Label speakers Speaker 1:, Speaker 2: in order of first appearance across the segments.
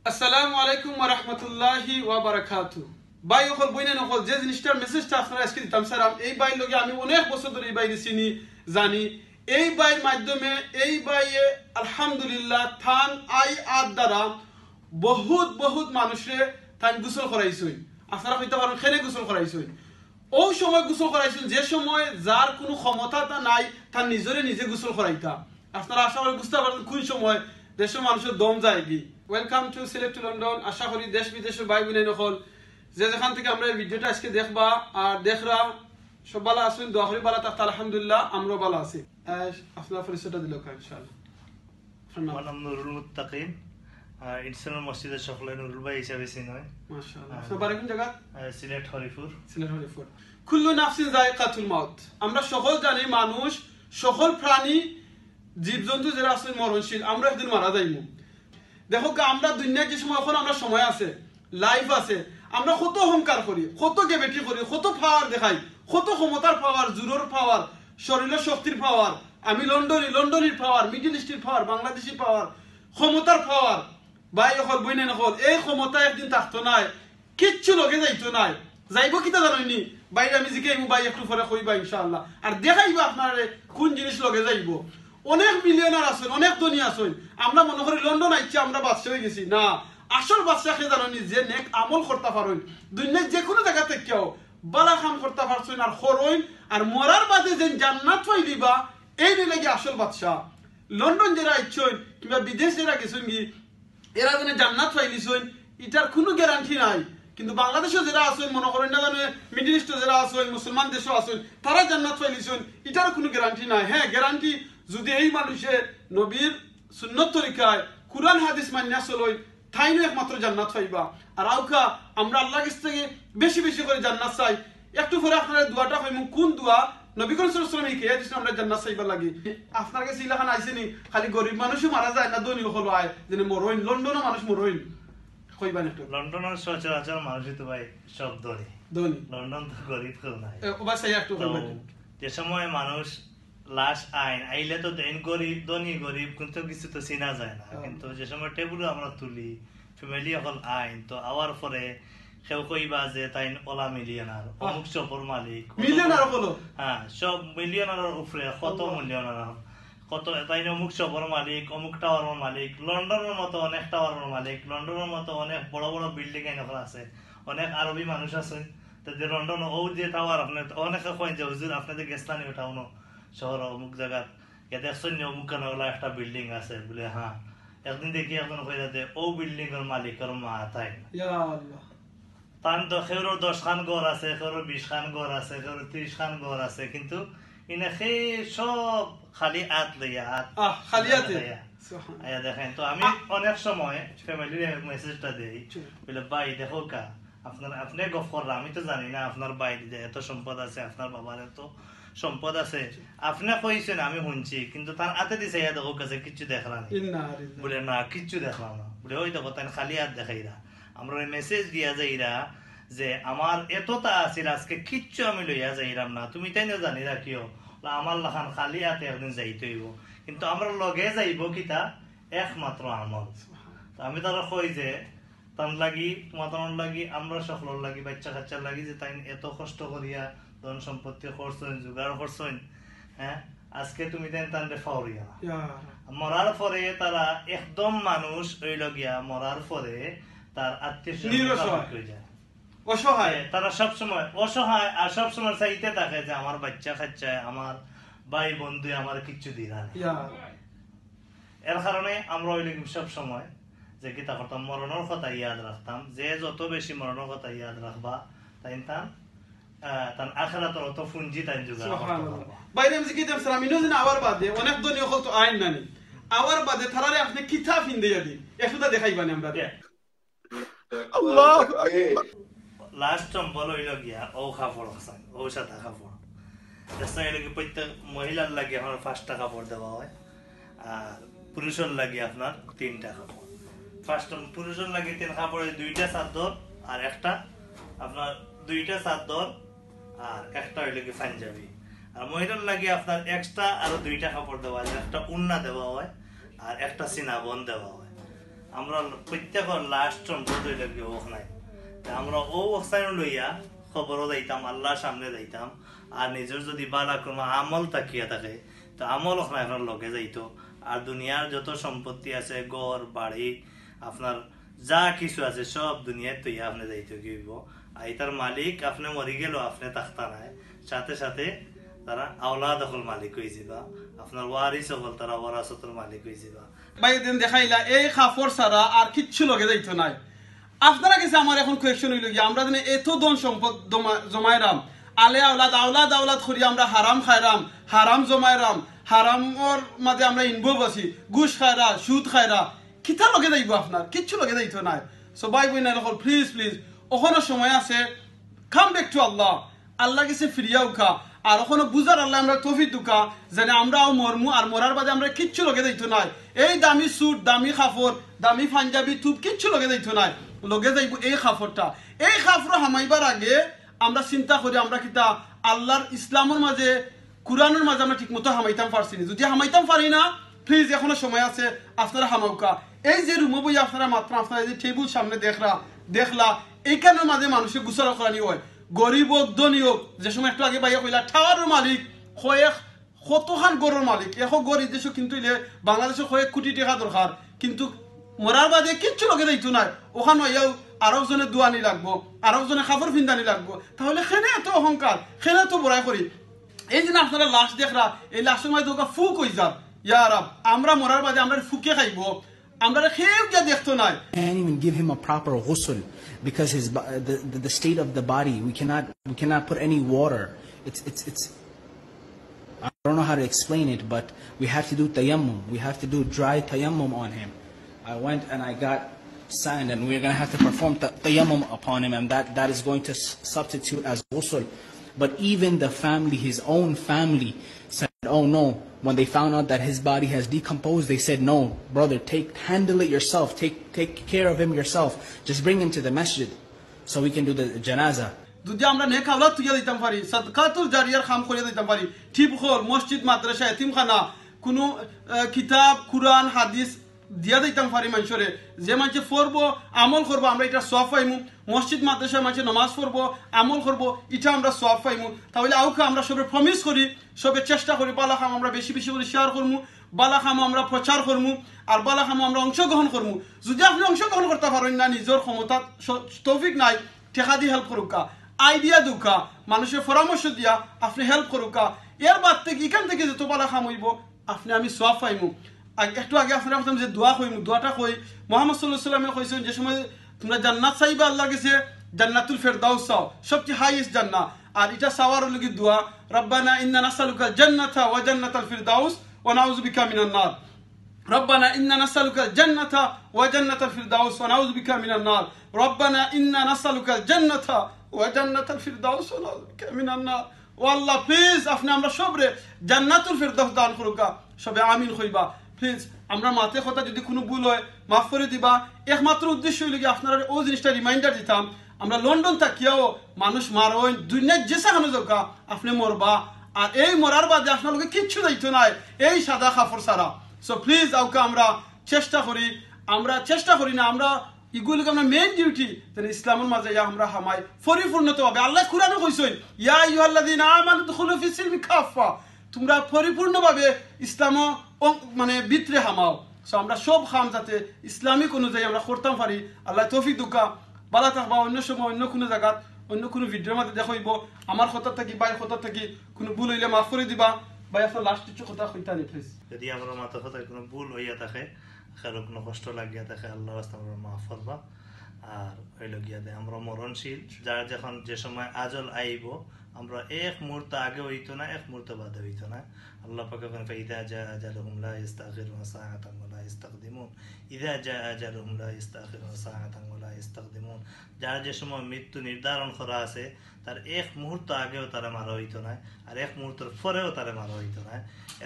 Speaker 1: আসসালামু আলাইকুম ওয়া রাহমাতুল্লাহি ওয়া বারাকাতুহু। ভাই হল বইনে নকল যে জিনিসটার মেসেজটা আপনারা আজকে দিতাম স্যার, এই ভাই লগে আমি অনেক বছর ধরে এই বাইরে চিনি জানি। এই বাইর মাধ্যমে এই বাইয়ে আলহামদুলিল্লাহ থান আই আদ দ্বারা বহুত বহুত মানুষে থান গোসল করাইছই। আপনারা কইতে পারেন খেলে গোসল করাইছই। ওই সময় গোসল করাইছেন যে সময় যার কোনো ক্ষমতা নাই তার নিজরে নিজে গোসল করাইতা। আপনারা আশা করি বুঝতে পারবেন কোন সময় দেশের মানুষের দম যায় কি। Welcome to select to London. আশা করি দেশ বিদেশের ভাই বোনেই নকল যে যেখান থেকে আমরা এই ভিডিওটা আজকে দেখবা আর দেখরা সব ভালো আছেন, দোয়া করি ভালো থাকতে। আলহামদুলিল্লাহ আমরাও ভালো আছি। আপনার পরিচয়টা দিল ইনশাআল্লাহ।
Speaker 2: আমার নাম নুরুল মুত্তাকিন, ইনসানুল মসজিদের সকলে নুরুল ভাই হিসাবে চিনয়।
Speaker 1: মাশাআল্লাহ। আপনার বাড়ি কোন জায়গা?
Speaker 2: সিলেট হরিপুর।
Speaker 1: সিলেট হরিপুর। কুল্লু নাফসিন যায়কাতুল মাউত। আমরা সকল জানি মানুষ সকল প্রাণী জীবজন্তু যারা আছে মরণশীল, আমরা একদিন মারা যাইব। দেখো আমরা দুনিয়ার যে সময় এখন আমরা সময় আছে, লাইফ আছে, আমরা কত অহংকার করি, কত গেবেটি করি, কত পাওয়ার দেখাই, কত ক্ষমতার পাওয়ার, জোরের পাওয়ার, শরীরের শক্তির পাওয়ার, আমি লন্ডনের পাওয়ার, মিডল ইস্টের পাওয়ার, বাংলাদেশি পাওয়ার, ক্ষমতার পাওয়ার। ভাই হল বইনে নকল এই ক্ষমতা একদিন থাকতো নাই, কিচ্ছু লগে যাইতো নাই। যাইব কিতা জানি বাইরে আমি জিজ্ঞাসা ভাই একটু পরে কইবা ইনশাআল্লাহ, আর দেখাইবা আপনার কোন জিনিস লগে যাইব। অনেক মিলিয়নার আছেন, অনেক ধনী আছেন। আমরা মনে করি লন্ডন আইছি আমরা বাদশা হয়ে গেছি, না। আসল বাদশা কে জানি যে নেক আমল করতে পারেন, দুনিয়ার যে কোনো জায়গা থেকেও বালা কাম করতে পারছেন আর খরইন আর মরার বাদে যে জান্নাত পাই দিবা, এই লাগে আসল বাদশা। লন্ডন যারা আইছেন কিংবা বিদেশ যারা গেছেন কি এরা যেন জান্নাত পাইলিছেন এটার কোনো গ্যারান্টি নাই। কিন্তু বাংলাদেশে যারা আছেন মনে করেন না জানে, মিডল ইস্টে যারা আছেন, মুসলমান দেশও আছেন, তারা জান্নাত পাইলিছেন এটার কোনো গ্যারান্টি নাই। হ্যাঁ, গ্যারান্টি যদি এই মানুষে নবীর সুন্নত তরিকায় কুরআন হাদিস মানিয়া চলই তাইনো একমাত্র জান্নাত পাইবা। আর আউকা আমরা আল্লাহর কাছ থেকে বেশি বেশি করে জান্নাত চাই। একটু পরে আপনারা দোয়াটা কইমু, কোন দোয়া? নবী করিম সাল্লাল্লাহু আলাইহি ওয়াসাল্লাম কে আমরা জান্নাত চাইবা লাগি। আপনার কাছে ইলাখান আইছেনি খালি গরিব মানুষই মারা যায় না ধনী হলো আয় যেন মরইন, লন্ডনও মানুষ মরইন কইবান একটু।
Speaker 2: লন্ডনের সচরাচর মানুষই তো ভাই সব ধনী, লন্ডন তো গরিব কেউ নাই।
Speaker 1: ওবা চাই একটু কইবান।
Speaker 2: যে সময় মানুষ লাশ আইলে তো দেন গরিব ধনী গরিব কিন্তু কিছু তো চিনা যায় না। কিন্তু যে সময় টেবুলে আমরা তুলি ফ্যামিলি এখন আইন তো আওয়ার পরে কেউ কইবা যে তাই ওলা মিলিয়নার, অমুক চপর মালিক,
Speaker 1: মিলিয়নার হলো।
Speaker 2: হ্যাঁ, সব মিলিয়নারের উপরে কত মিলিয়নার, কত তাই অমুক চপর মালিক, অমুক টাওয়ারের মালিক, লন্ডনের মতো অনেক টাওয়ারের মালিক, লন্ডনের মতো অনেক বড় বড় বিল্ডিং এখন আছে। অনেক আরবি মানুষ আছে তাদের লন্ডন ও যে টাওয়ার আপনার অনেকে কয় যে হুজুর আপনাদের গেছলানি টাউন শহর অমুক জায়গা দেখছেন অমুক কেন একটা বিল্ডিং আছে বলে। হ্যাঁ, একদিন দেখি এখন কই যাতে ও বিল্ডিং এর মালিকের মা তাই তান তো খেউর 10 খান ঘর আছে, খেউর 20 খান ঘর আছে, খেউর 30 খান ঘর আছে, কিন্তু ইনা সেই সব খালি হাত লইয়া
Speaker 1: খালি হাতে
Speaker 2: আয়া দেখেন। তো আমি অনেক সময় ফ্যামিলির মেসেজটা দেই বলে ভাই দেখো কা আপনি গফ কররা, আমি তো জানি না আপনার বাইরে যে এত সম্পদ আছে, আপনার বাবার এত সম্পদ আছে, আপনি কইছেন আমি শুনছি, কিন্তু তার হাতে দিছে ইয়া দেখো কাছে কিচ্ছু দেখলাম বলে। না, কিচ্ছু দেখলাম না বলে। ওই দেখো তাই খালি হাত দেখাইরা আমরা মেসেজ দিয়া যাইরা যে আমার এতটা আছে আজকে কিচ্ছু আমি লইয়া যাইরাম না, তুমি তাই না জানি রাখিও আমার লাখান খালি হাতে একদিন যাইতে হইব। কিন্তু আমরা লগে যাইব কিতা একমাত্র আমল। আমি তারা কই যে তার লাগি তোমার লাগি আমরা সকলের লাগি বাচ্চা কাচ্চার লাগি যে তাই এত কষ্ট করিয়া ধন সম্পত্তি করছেন, জোগাড় করছেন, হ্যাঁ, আজকে তুমি দেন তানরে ফাউরিয়া মরার পরে তারা একদম মানুষ হইল গিয়া মরার পরে তার আত্মীয় অসহায়, তারা সবসময় অসহায় আর সবসময় চাইতে থাকে যে আমার বাচ্চা কাচ্চায়, আমার ভাই বন্ধু আমার কিচ্ছু দিলা না। এর কারণে আমরা ওই সব সময় যে কিতা করতাম মরণের কথা ইয়াদ রাখতাম, যে যত বেশি মরণের কথা ইয়াদ রাখবা তাই তান আখিরাতের অত পুঁজি তাই জোগাড় করতে পারবা।
Speaker 1: বাইরে আমি কি জানছ আমি নজিন আওয়ার বাদে অনেক ধনী হল তো আইন নানি আওয়ার বাদে থারারে আপনি কিতা ফিন দেয়া দি একটুটা দেখাইবানি আমরা।
Speaker 2: আল্লাহ লাস্ট সম্বল হইল গিয়া ও কাপড় আছে, ও সাদা কাপড় প্রত্যেক মহিলার লাগে আমার 5টা কাপড় দেওয়া হয়, আর পুরুষের লাগে আপনার 3টা কাপড়। ফার্স্ট পুরুষের লাগে 3 কাপড়ে 2টা চাদর আর একটা আপনার 2টা চাদর আর একটা হইল কি পাঞ্জাবি। আর মহিলার লাগে আপনার এক্সট্রা আরো 2টা কাপড় দেওয়া হয়, একটা উন্না দেওয়া হয় আর একটা সিনাবন দেওয়া হয়। আমরা প্রত্যেকের লাস্ট সম্পদ হইলে কি হোক নাই আমরা ও অবস্থায় লইয়া খবরও যাইতাম আল্লাহর সামনে যাইতাম আর নিজের যদি বালা কোনো আমল তাকিয়া থাকে তো আমল ওখানে লগে যাইতো আর দুনিয়ার যত সম্পত্তি আছে ঘর বাড়ি আপনার যা কিছু আছে সব দুনিয়ার তো আপনি যাইতে গিয়েব আর এটার মালিক আপনি মরি গেল আপনি তাখতা নাই সাথে সাথে তারা আওলাদ হল মালিক হয়ে যাবা আপনার ওয়ারিস হল তারা ওয়ারাসতর মালিক হয়ে যাবা
Speaker 1: ভাই দিন দেখাইলা এই খাফর ছাড়া আর কিচ্ছু লগে যাইতো নাই আপনারা কাছে আমার এখন কোয়েশ্চন হইল গিয়ে আমরা জানি এত ধন সম্পদ জমাইরাম আলে আওলাদ আওলাদ আওলাদ করি আমরা হারাম খাইরাম হারাম জমাইরাম হারামর মাঝে আমরা ইনভলভ আছি ঘুষ খায়রা সুদ খায়রা কিতা লগে যাইব আপনার কিচ্ছু লগে যাইতো নাই সো ভাই বোন হল প্লিজ প্লিজ ওখানে সময় আছে কাম ব্যাক টু আল্লাহ আল্লাহ কাছে ফিরিয়া উঠা আর ওখানে বুঝার আল্লাহ আমরা তৌফিক দুকা জানে আমরাও মরমু আর মরার বাদে আমরা কিচ্ছু লগে যাইতো নাই এই দামি স্যুট দামি কাপড় দামি পাঞ্জাবি টুপ কিচ্ছু লগে যাইতো নাই লগে যাইব এই কাপড়টা এই কাপড় হামাইবার আগে আমরা চিন্তা করি আমরা কিতা আল্লাহর ইসলামের মাঝে কুরআনের মাঝে আমরা ঠিকমতো হামাইতাম পারছি না যদি হামাইতাম পারি না প্লিজ এখনো সময় আছে আপনারা হামাউকা এই যে রুমে বই আপনারা মাত্র আপনারা যে টেবিল সামনে দেখলা এইখানের মাঝে মানুষের গুছাল করানি হয় গরিব হোক ধনী হোক যে সময় একটু আগে বাইয়া কইলা টাওয়ারের মালিক কয়েক কতখান গরুর মালিক এখন গরিব দেশও কিন্তু বাংলাদেশে কয়েক কোটি টাকা দরকার কিন্তু মরার বাদে কিচ্ছু লগে যাইতো নাই ওখানে হইয়াও আরব জনে দোয়ানি লাগবো আরব জনে খাবার ফিন্দানি লাগবো তাহলে খেনে এত অহংকার খেনে এত বড়াই করি এই যে আপনারা লাশ দেখরা এই লাশের মাঝে দোকা ফুক হয়ে যান ইয়া রাব আমরা মরার বাদে আমরা ফুকে খাইবো আমরা খেয়েও গিয়া দেখতো নাই
Speaker 3: Can't even give him a proper ghusl because the state of the body we cannot put any water. It's I don't know how to explain it, but we have to do tayammum. We have to do dry tayammum on him. I went and I got sand, and we're going to have to perform tayammum upon him, and that is going to substitute as ghusl. But even the family, his own family, said, "Oh no." When they found out that his body has decomposed, they said, "No, brother, handle it yourself. Take care of him yourself. Just bring him to the masjid, so we can do the janazah."
Speaker 1: যদি আমরা নেক আওলাদ তুইয়া দিতাম পারি সাদকাতুল জারিয়ার কাম করিয়া দিতাম পারি ঠিক হল মসজিদ মাদ্রাসা এতিমখানা কোনো কিতাব কুরআন হাদিস দিয়া দিতাম পারি মানুষরে যে মানুষে পড়বো আমল করবো আমরা এটা সওয়াব পাইমু মসজিদ মাদ্রাসায় মানুষে নামাজ পড়বো আমল করবো এটা আমরা সওয়াব পাইমু তাহলে আউকে আমরা সবে প্রমিস করি সবে চেষ্টা করি বালা খাম আমরা বেশি বেশি করে শেয়ার করবো বালা খাম আমরা প্রচার করবো আর বালা খাম আমরা অংশগ্রহণ করবো যদি আপনি অংশগ্রহণ করতে পারেন না নিজের ক্ষমতা তৌফিক নাই টেকা দিয়ে হেল্প করুকা আইডিয়া দুকা মানুষের পরামর্শ দিয়া আপনি হেল্প করুকা এর বাদ থেকে এখান থেকে যত বালা খাম হইব আপনি আমি সওয়াব পাইমু একটু আগে আপনারা বলতাম যে দোয়া কইমু দোয়াটা কই মুহাম্মদ সাল্লাল্লাহু আলাইহি ওয়াসাল্লাম কইছেন যে সময় তোমরা জান্নাত চাইবা আল্লাহর কাছে জান্নাতুল ফেরদাউস চাও সবচেয়ে হাইয়েস্ট জান্নাত আর এটা চাওয়ার লাগি দোয়া রব্বানা ইন্না নাসআলুকা জান্নাতা ওয়া জান্নাতাল ফিরদাউস ওয়া নাউযু বিকা মিনান নার রব্বানা ইন্না নাসআলুকা জান্নাতা ওয়া জান্নাতাল ফিরদাউস ওয়া নাউযু বিকা মিনান নার রব্বানা ইন্না নাসআলুকা জান্নাতা ওয়া জান্নাতাল ফিরদাউস ওয়া নাউযু বিকা মিনান নার ও আল্লাহ প্লিজ আপনি আমরা সবরে জান্নাতুল ফিরদাউস দান করুকা সবে আমিন কইবা প্লিজ আমরা মাতে কথা যদি কোনো ভুল হয় মাফ করে দিবা একমাত্র উদ্দেশ্য হইল কি আপনারা ও জিনিসটা রিমাইন্ডার দিতাম আমরা লন্ডন থাকিয়াও মানুষ মারোয় দুনিয়ার যে সাহানো দরকার আপনি মরবা আর এই মরার বাদে আপনার লোকে কিচ্ছু দায়িত্ব নাই এই সাদা কাপড় ছাড়া সো প্লিজ আউকে আমরা চেষ্টা করি না আমরা এগুলোকে আমরা মেইন ডিউটি ইসলামের মাঝে আমরা হামাই পরিপূর্ণভাবে আল্লাহ কুরআনে কইছেন ইয়া আইয়ুহাল্লাযীনা আমানু দুখুলু ফিস সিলমি কাফা তোমরা পরিপূর্ণভাবে ইসলাম মানে ভিতরে হামাও সো আমরা সব খাম যাতে ইসলামিক অনুযায়ী আমরা করতাম পারি আল্লাহ তৌফিক দুকা বালা থাকবা অন্য সময় অন্য কোনো জায়গাত অন্য কোনো ভিডিওর মধ্যে দেখাইব আমার কথা থাকি বাইর কথা থাকি কোনো ভুল হইলে মাফ করে দিবা ভাই আপনার লাস্ট কিছু কথা কইতা নি প্লিজ
Speaker 2: যদি আমার মাথা কথায় কোনো ভুল হইয়া থাকে কারো কোনো কষ্ট লাগিয়া থাকে আল্লাহ রাস্তা আমরা মাফ করবা আর হইল গিয়া দেয় আমরা মরণশীল যার যখন যে সময় আজল আইব আমরা এক মুহূর্ত আগে হইতো না এক মুহূর্ত বাদে হইতো না আল্লাহ পাক বলেন ফাইদা জা আজালুহুম লা ইস্তাখিরুনা সাআতান ওয়া লা ইস্তাকদিমুন ইযা জা আজালুহুম লা ইস্তাখিরুনা সাআতান ওয়া লা ইস্তাকদিমুন যার যে সময় মৃত্যু নির্ধারণ করা আছে তার এক মুহূর্ত আগেও তারা মারা হইতো না আর এক মুহূর্তের পরেও তারা মারা হইতো না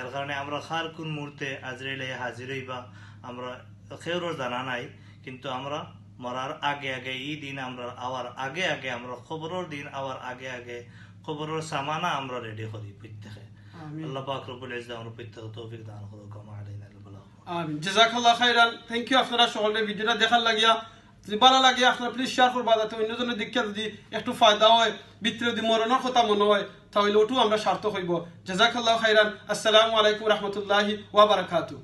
Speaker 2: এর কারণে আমরা খার কোন মুহূর্তে আজরাইলে হাজির হইবা আমরা কেউর জানা নাই কিন্তু আমরা মরার আগে আগে এই দিন আমরা আওয়ার আগে আগে আমরা খবরের দিন আওয়ার আগে আগে খবরের সামানা আমরা রেডি করি প্রত্যেকে আল্লাহ পাক রব্বুল ইজ্জত আমরা প্রত্যেক তৌফিক দান করুক।
Speaker 1: আমিন জাযাকাল্লাহ খাইরান থ্যাংক ইউ আপনারা সকলে ভিডিওটা দেখার লাগিয়া যদি ভালো লাগে আপনারা প্লিজ শেয়ার করবা যাতে অন্যজনের দীক্ষা যদি একটু ফায়দা হয় ভিতরে যদি মরণের কথা মনে হয় তাহলে ওটু আমরা সার্থক হইব জাযাকাল্লাহ খাইরান আসসালামু আলাইকুম রহমতুল্লাহি ওয়া বারাকাতুহু